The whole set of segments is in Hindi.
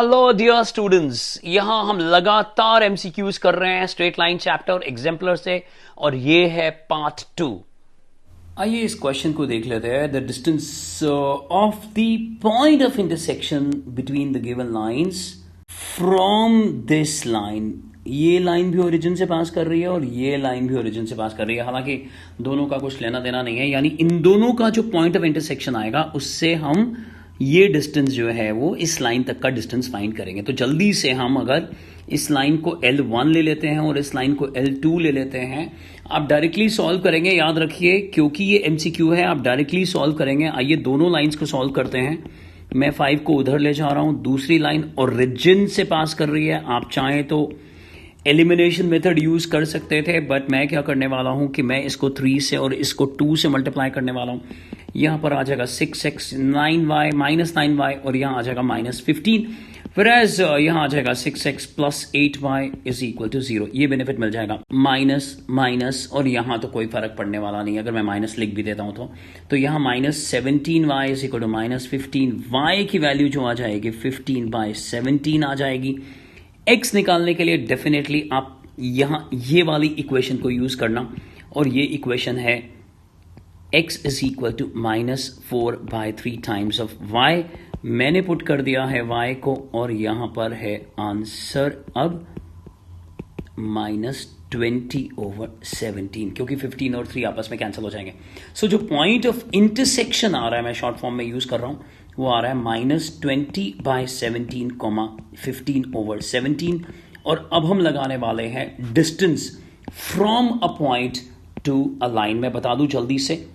हेलो डियर स्टूडेंट्स, यहां हम लगातार एमसीक्यूज कर रहे हैं स्ट्रेट लाइन चैप्टर एग्जाम्पलर से, और ये है पार्ट 2। आइए इस क्वेश्चन को देख लेते हैं। The distance of the point of intersection between the given lines from this line. ये लाइन भी ओरिजिन से पास कर रही है और ये लाइन भी ओरिजिन से पास कर रही है, हालांकि दोनों का कुछ लेना देना नहीं है, यानी इन दोनों का जो पॉइंट ऑफ इंटरसेक्शन आएगा उससे हम ये डिस्टेंस जो है वो इस लाइन तक का डिस्टेंस फाइंड करेंगे। तो जल्दी से हम अगर इस लाइन को L1 ले लेते हैं और इस लाइन को L2 ले लेते हैं, आप डायरेक्टली सॉल्व करेंगे। याद रखिए, क्योंकि ये MCQ है, आप डायरेक्टली सॉल्व करेंगे। आइए दोनों लाइंस को सॉल्व करते हैं। मैं 5 को उधर ले जा रहा हूं, दूसरी लाइन ओरिजिन से पास कर रही है। आप चाहें तो एलिमिनेशन मेथड यूज कर सकते थे, बट मैं क्या करने वाला हूं कि मैं इसको 3 से और इसको 2 से मल्टीप्लाई करने वाला हूं। यहां पर आ जाएगा 6x 9y माइनस 9y और यहां आ जाएगा माइनस 15, whereas यहां आ जाएगा 6x plus 8y is equal to 0। ये बेनिफिट मिल जाएगा, माइनस माइनस, और यहां तो कोई फर्क पड़ने वाला नहीं। अगर मैं माइनस लिख भी देता हूं तो यहां minus 17y is equal to minus 15। y की वैल्यू जो आ जाएगी 15/17 आ जाएगी। x निकालने के लिए डेफिनेटली आप यहां ये वाली इक्वेशन को यूज करना, और ये इक्वेशन है x is equal to -4/3 times of y। मैंने पुट कर दिया है y को, और यहां पर है आंसर अब -20/17, क्योंकि 15 और 3 आपस में कैंसिल हो जाएंगे। सो जो पॉइंट ऑफ इंटरसेक्शन आ रहा है, मैं शॉर्ट फॉर्म में यूज कर रहा हूं, वो आ रहा है -20/17, 15/17। और अब हम लगाने वाले हैं distance from a point to a line. मैं बता दूं जल्दी से,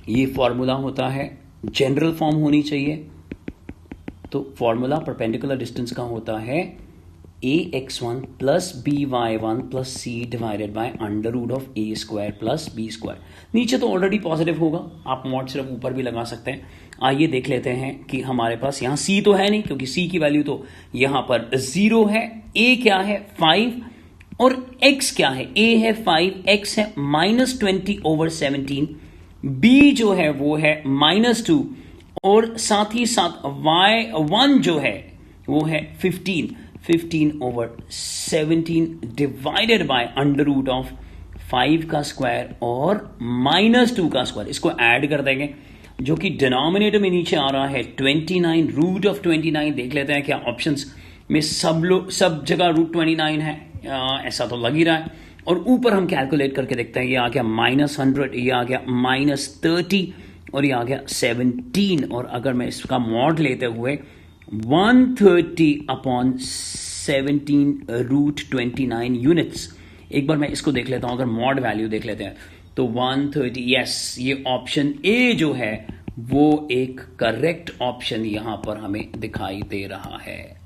ये फॉर्मूला होता है, जनरल फॉर्म होनी चाहिए। तो फॉर्मूला परपेंडिकुलर डिस्टेंस का होता है ax1 plus by1 plus c divided by √a² plus b²। नीचे तो ऑलरेडी पॉजिटिव होगा, आप मॉड सिर्फ ऊपर भी लगा सकते हैं। आइए देख लेते हैं कि हमारे पास यहां c तो है नहीं, क्योंकि c की वैल्यू तो यहां पर 0 है। a क्या है 5, और x क्या है, a है 5, x है -20/17, b जो है वो है -2, और साथ ही साथ y1 जो है वो है 15/17 डिवाइडेड बाय √5 का स्क्वायर और -2 का स्क्वायर। इसको ऐड कर देंगे, जो कि डिनोमिनेटर में नीचे आ रहा है 29, √29। देख लेते हैं क्या ऑप्शंस में सब जगह √29 है, ऐसा तो लग ही रहा है। और ऊपर हम कैलकुलेट करके देखते हैं, ये आ गया -100, ये आ गया -30, और ये आ गया 17। और अगर मैं इसका मॉड लेते हुए 130/17 √29 यूनिट्स, एक बार मैं इसको देख लेता हूं, अगर मॉड वैल्यू देख लेते हैं तो 130, यस, ये ऑप्शन ए जो है वो एक करेक्ट ऑप्शन यहां पर हमें दिखाई दे रहा है।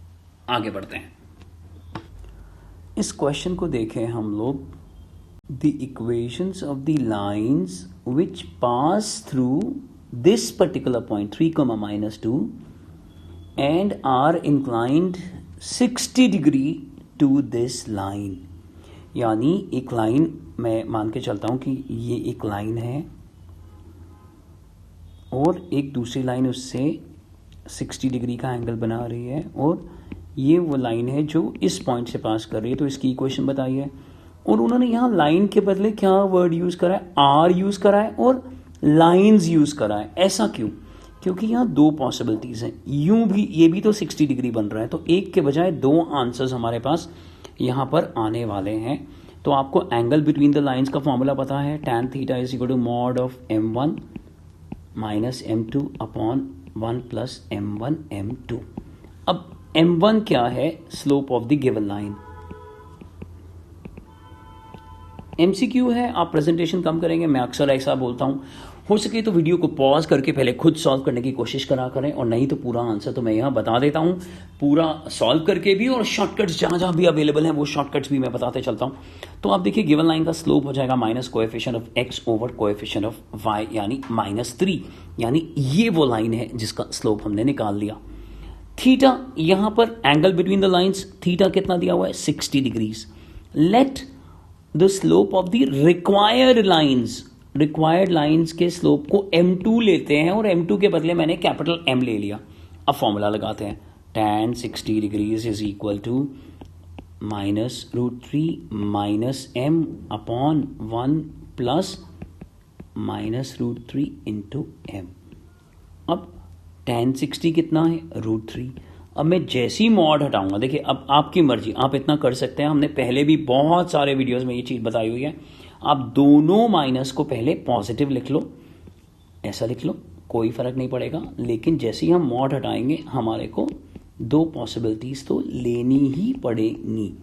आगे बढ़ते हैं। इस क्वेश्चन को देखें हम लोग। The equations of the lines which pass through this particular point 3, -2 and are inclined 60 degree to this line। यानी एक लाइन, मैं मान के चलता हूं कि ये एक लाइन है और एक दूसरी लाइन उससे 60 डिग्री का एंगल बना रही है, और ये वो लाइन है जो इस पॉइंट से पास कर रही है। तो इसकी इक्वेशन बताइए। और उन्होंने यहां लाइन के बदले क्या वर्ड यूज करा है, आर यूज करा है और लाइंस यूज करा है। ऐसा क्यों? क्योंकि यहां दो पॉसिबिलिटीज हैं। यूं भी ये भी तो 60 डिग्री बन रहा है, तो एक के बजाय दो आंसर्स हमारे पास यहां पर आने वाले हैं। तो आपको एंगल बिटवीन द लाइंस का फॉर्मूला पता है, tan theta is equal to mod of m1 minus m2 upon 1 plus m1 m2। अब m1 क्या है, slope of the given line. MCQ है, आप प्रेजेंटेशन कम करेंगे, मैं अक्सर ऐसा बोलता हूं। हो सके तो वीडियो को पॉज करके पहले खुद सॉल्व करने की कोशिश करा करें, और नहीं तो पूरा आंसर तो मैं यहां बता देता हूं, पूरा सॉल्व करके भी, और शॉर्टकट्स जहां जहां भी अवेलेबल हैं वो शॉर्टकट्स भी मैं बताते चलता हूं। तो आप देखिए, गिवन लाइन का स्लोप हो जाएगा minus coefficient of x over coefficient of y, यानी -3। यानी ये वो लाइन है जिसका स्लोप हमने निकाल लिया। थीटा, यहां पर angle between the lines, theta कितना दिया हुआ है 60 degrees. Let the slope of the required lines के स्लोप को m2 लेते हैं, और m2 के बदले मैंने कैपिटल M ले लिया। अब फॉर्मूला लगाते हैं, tan 60 degrees is equal to -√3 minus m upon 1 plus -√3 into m। अब tan 60 कितना है? √3। अब मैं जैसी मॉड हटाऊंगा, देखिए अब आपकी मर्जी, आप इतना कर सकते हैं, हमने पहले भी बहुत सारे वीडियोस में ये चीज़ बताई हुई है। आप दोनों माइनस को पहले पॉजिटिव लिख लो, ऐसा लिख लो, कोई फर्क नहीं पड़ेगा, लेकिन जैसे ही हम मॉड हटाएंगे हमारे को दो पॉसिबिलिटीज तो लेनी ही पड़ेगी।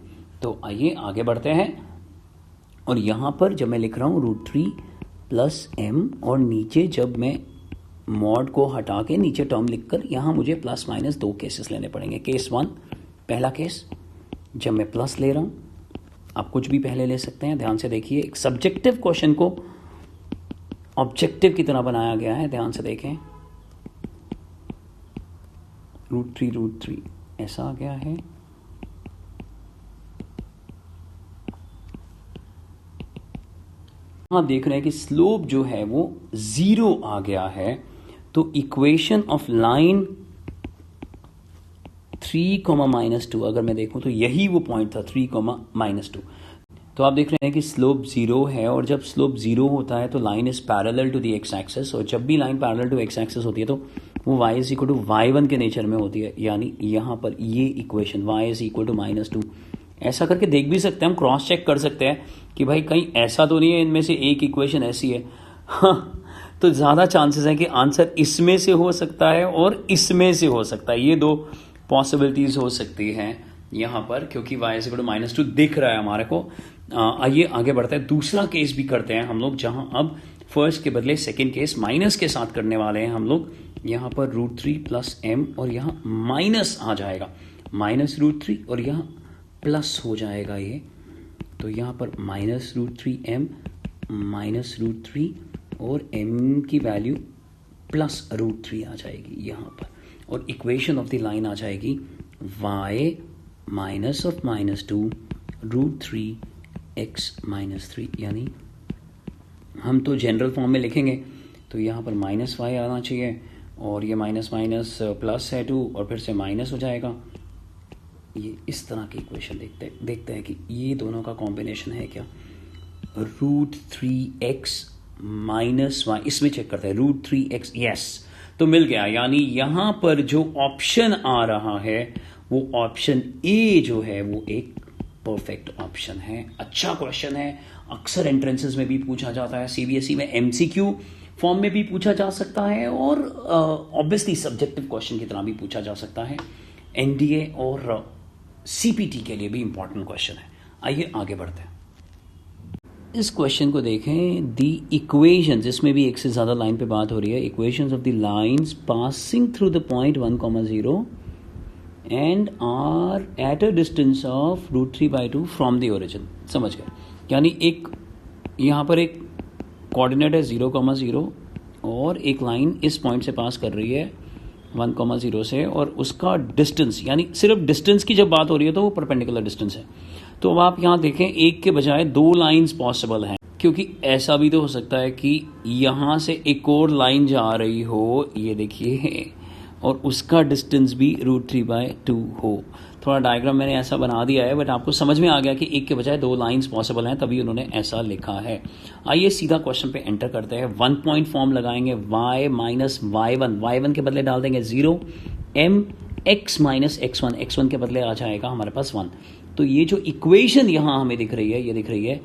तो आइए आगे बढ़ते हैं। और यहां पर जब मैं लिख रहा हूं √3 प्लस m, और नीचे जब मैं मॉड को हटा के नीचे टर्म लिखकर यहां मुझे प्लस माइनस दो केसेस लेने पड़ेंगे। केस 1, पहला केस जब मैं प्लस ले रहा हूं, आप कुछ भी पहले ले सकते हैं, ध्यान से देखिए। एक सब्जेक्टिव क्वेश्चन को ऑब्जेक्टिव की तरह बनाया गया है, ध्यान से देखें। √3 ऐसा आ गया है। आप देख रहे हैं कि स्लोप जो है वो 0 आ गया है। तो इक्वेशन ऑफ लाइन 3, -2, अगर मैं देखूं तो यही वो पॉइंट था 3, -2। तो आप देख रहे हैं कि स्लोप 0 है, और जब स्लोप 0 होता है तो line is parallel to the x axis, और जब भी line parallel to x axis होती है तो वो y is equal to y1 के नेचर में होती है। यानी यहां पर ये equation y is equal to -2, ऐसा करके देख भी सकते हैं हम, क्रॉस चेक कर सकते हैं कि भाई कहीं ऐसा तो नहीं है इनमें से एक इक्वेशन ऐसी है। हाँ, तो ज़्यादा चांसेस है कि आंसर इसमें से हो सकता है और इसमें से हो सकता है, ये दो पॉसिबिलिटीज हो सकती हैं यहाँ पर, क्योंकि y इज इक्वल टू -2 दिख रहा है हमारे को। आइए आगे बढ़ते हैं, दूसरा केस भी करते हैं हम लोग, जहां अब फर्स्ट के बदले सेकेंड केस माइनस के साथ करने वाले हैं हम लोग। यहाँ पर √3 प्लस m, और यहाँ माइनस आ जाएगा, -√3 और यहाँ प्लस हो जाएगा ये। तो यहाँ पर -√3m -√3 और m की वैल्यू +√3 आ जाएगी यहाँ पर, और इक्वेशन ऑफ द लाइन आ जाएगी y -2 √3 x -3। यानी हम तो जनरल फॉर्म में लिखेंगे तो यहाँ पर -y आना चाहिए, और ये माइनस माइनस प्लस है 2 और फिर से माइनस हो जाएगा। ये इस तरह की इक्वेशन देखते हैं कि ये दोनों का कॉम्बिनेशन है क्या। √3x -y, इसमें चेक करते हैं, √3x, यस, तो मिल गया। यानी यहां पर जो ऑप्शन आ रहा है वो ऑप्शन ए जो है वो एक परफेक्ट ऑप्शन है। अच्छा क्वेश्चन है, अक्सर एंट्रेंसेस में भी पूछा जाता है, सीबीएसई में एमसीक्यू फॉर्म में भी पूछा जा सकता है, और ऑब्वियसली सब्जेक्टिव क्वेश्चन की तरह भी पूछा जा सकता है। एनडीए और सीपीटी के लिए भी इंपॉर्टेंट क्वेश्चन है। आइए आगे बढ़ते हैं। इस क्वेश्चन को देखें, दी इक्वेशंस, इसमें भी एक से ज़्यादा लाइन पे बात हो रही है। Equations of the lines passing through the point 1,0 and are at a distance of √3/2 from the origin. समझ गए? यानी एक यहाँ पर एक कोऑर्डिनेट है 0,0 और एक लाइन इस पॉइंट से पास कर रही है 1,0 से, और उसका डिस्टेंस, यानी सिर्फ डिस्टेंस की जब बात हो रही है तो वो परपेंडिकुलर डिस्टेंस है। तो अब आप यहाँ देखें, एक के बजाय दो लाइंस पॉसिबल हैं, क्योंकि ऐसा भी तो हो सकता है कि यहाँ से एक और लाइन जा रही हो, ये देखिए, और उसका डिस्टेंस भी √3/2 हो। थोड़ा डायग्राम मैंने ऐसा बना दिया है, बट आपको समझ में आ गया कि एक के बजाय दो लाइंस पॉसिबल हैं, तभी उन्होंने ऐसा लिखा है। आइए सीधा क्वेश्चन पे एंटर करते हैं। 1 पॉइंट फॉर्म लगाएंगे, y -y1 के बदले डाल देंगे 0, m x -x1 के बदले आ जाएगा हमारे पास 1। तो ये जो इक्वेशन यहाँ हमें दिख रही है, ये दिख रही है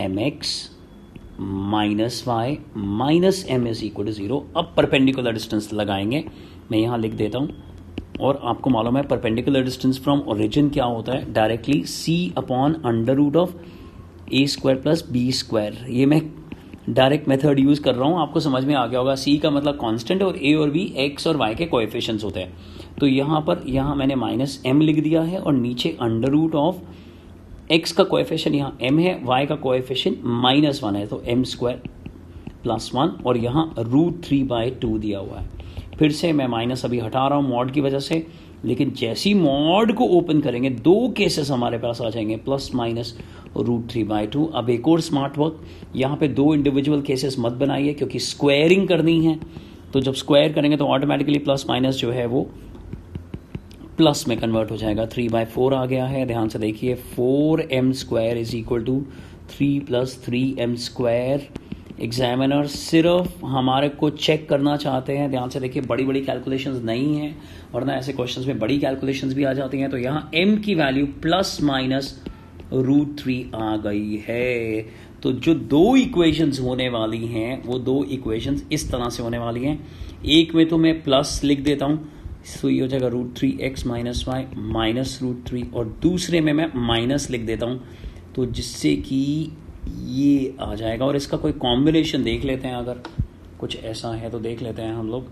mx -y -m is equal to 0। अब परपेंडिकुलर डिस्टेंस लगाएंगे, मैं यहाँ लिख देता हूँ, और आपको मालूम है परपेंडिकुलर डिस्टेंस फ्रॉम ओरिजिन क्या होता है, डायरेक्टली c/√a² + b²। ये मैं डायरेक्ट मेथड यूज कर रहा हूँ, आपको समझ में आ गया होगा। c का मतलब कांस्टेंट, और a और b x और y के कोएफिशिएंट्स होते हैं। तो यहाँ मैंने -m लिख दिया है, और नीचे x का कोएफिशिएंट यहाँ m है, y का कोएफिशिएंट -1 है, तो m² + 1, और यहाँ √3/2 दिया हुआ है। फिर से मैं माइनस अभी हटा रहा हूँ मॉड की वजह से, लेकिन जैसी मॉड को ओपन करेंगे दो केसेस हमारे पास आ जाएंगे, +- √3/2। अब एक और स्मार्ट वर्क, यहाँ पे दो इंडिविजुअल केसेस मत बनाइए, क्योंकि स्क्वायरिंग करनी है, तो जब स्क्वायर करेंगे तो ऑटोमेटिकली +- जो है वो प्लस में कन्वर्ट हो जाएगा, 3/4 आ गया है। ध्यान से देखिए 4m² is equal to 3 + 3m²। Examiner सिर्फ हमारे को चेक करना चाहते हैं, ध्यान से देखिए बड़ी बड़ी कैलकुलेशंस नहीं है, वरना ऐसे क्वेश्चंस में बड़ी कैलकुलेशंस भी आ जाती हैं। तो यहाँ m की वैल्यू ±√3 आ गई है। तो जो दो इक्वेशंस होने वाली हैं वो दो इक्वेशंस इस तरह से होने वाली हैं। एक में तो मैं प्लस लिख देता हूँ, तो ये हो जाएगा √3x - y -√3, और दूसरे में मैं माइनस लिख देता हूँ, तो जिससे कि ये आ जाएगा। और इसका कोई कॉम्बिनेशन देख लेते हैं, अगर कुछ ऐसा है तो देख लेते हैं हम लोग।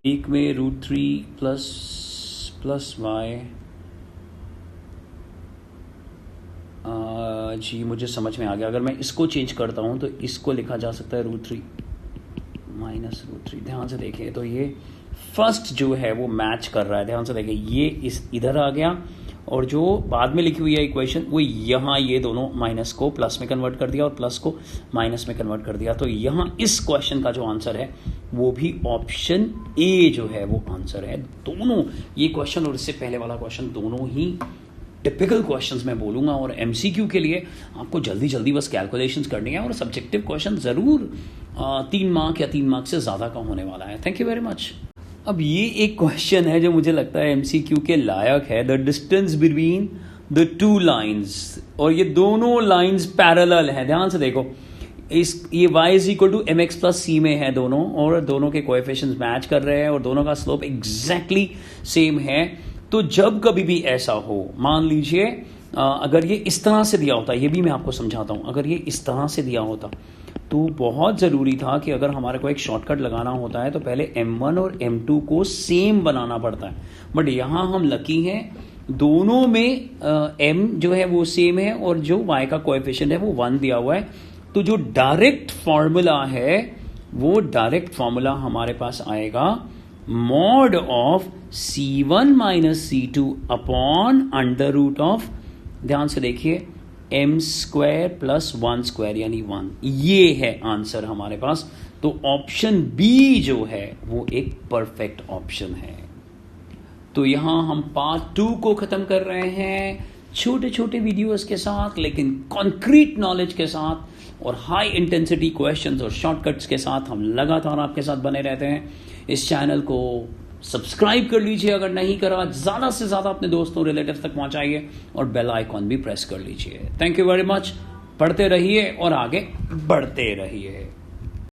एक में √3 + y, जी मुझे समझ में आ गया। अगर मैं इसको चेंज करता हूँ तो इसको लिखा जा सकता है √3 -√3। ध्यान से देखिए तो ये फर्स्ट जो है वो मैच कर रहा है। ध्यान से देखिए ये इस इधर आ गया, और जो बाद में लिखी हुई है इक्वेशन वो यहाँ ये दोनों माइनस को प्लस में कन्वर्ट कर दिया और प्लस को माइनस में कन्वर्ट कर दिया। तो यहाँ इस क्वेश्चन का जो आंसर है वो भी ऑप्शन ए जो है वो आंसर है। दोनों ये क्वेश्चन और इससे पहले वाला क्वेश्चन दोनों ही टिपिकल क्वेश्चंस मैं बोलूँगा, और एमसीक्यू के लिए आपको जल्दी जल्दी बस कैलकुलेशंस करनी है, और सब्जेक्टिव क्वेश्चन ज़रूर 3 मार्क या 3 मार्क से ज़्यादा का होने वाला है। Thank you very much. अब ये एक क्वेश्चन है जो मुझे लगता है एमसीक्यू के लायक है। The distance between the 2 lines, और ये दोनों लाइन्स पैरेलल है। ध्यान से देखो ये y = mx + c में है दोनों, और दोनों के कोएफिशिएंट्स मैच कर रहे हैं और दोनों का स्लोप एग्जैक्टली सेम है। तो जब कभी भी ऐसा हो, मान लीजिए अगर ये इस तरह से दिया होता, ये भी मैं आपको समझाता हूँ, अगर ये इस तरह से दिया होता तो बहुत ज़रूरी था कि अगर हमारे को एक शॉर्टकट लगाना होता है तो पहले m1 और m2 को सेम बनाना पड़ता है। बट यहाँ हम लकी हैं, दोनों में m जो है वो सेम है और जो y का कोएफिशिएंट है वो 1 दिया हुआ है। तो जो डायरेक्ट फॉर्मूला है वो डायरेक्ट फॉर्मूला हमारे पास आएगा mod of c1 - c2 upon √, ध्यान से देखिए m² + 1² यानी 1। ये है आंसर हमारे पास। तो ऑप्शन बी जो है वो एक परफेक्ट ऑप्शन है। तो यहां हम पार्ट 2 को खत्म कर रहे हैं, छोटे छोटे वीडियोस के साथ लेकिन कॉन्क्रीट नॉलेज के साथ और हाई इंटेंसिटी क्वेश्चंस और शॉर्टकट्स के साथ हम लगातार आपके साथ बने रहते हैं। इस चैनल को सब्सक्राइब कर लीजिए अगर नहीं करा, ज़्यादा से ज़्यादा अपने दोस्तों रिलेटिव्स तक पहुंचाइए और बेल आइकॉन भी प्रेस कर लीजिए। Thank you very much. पढ़ते रहिए और आगे बढ़ते रहिए।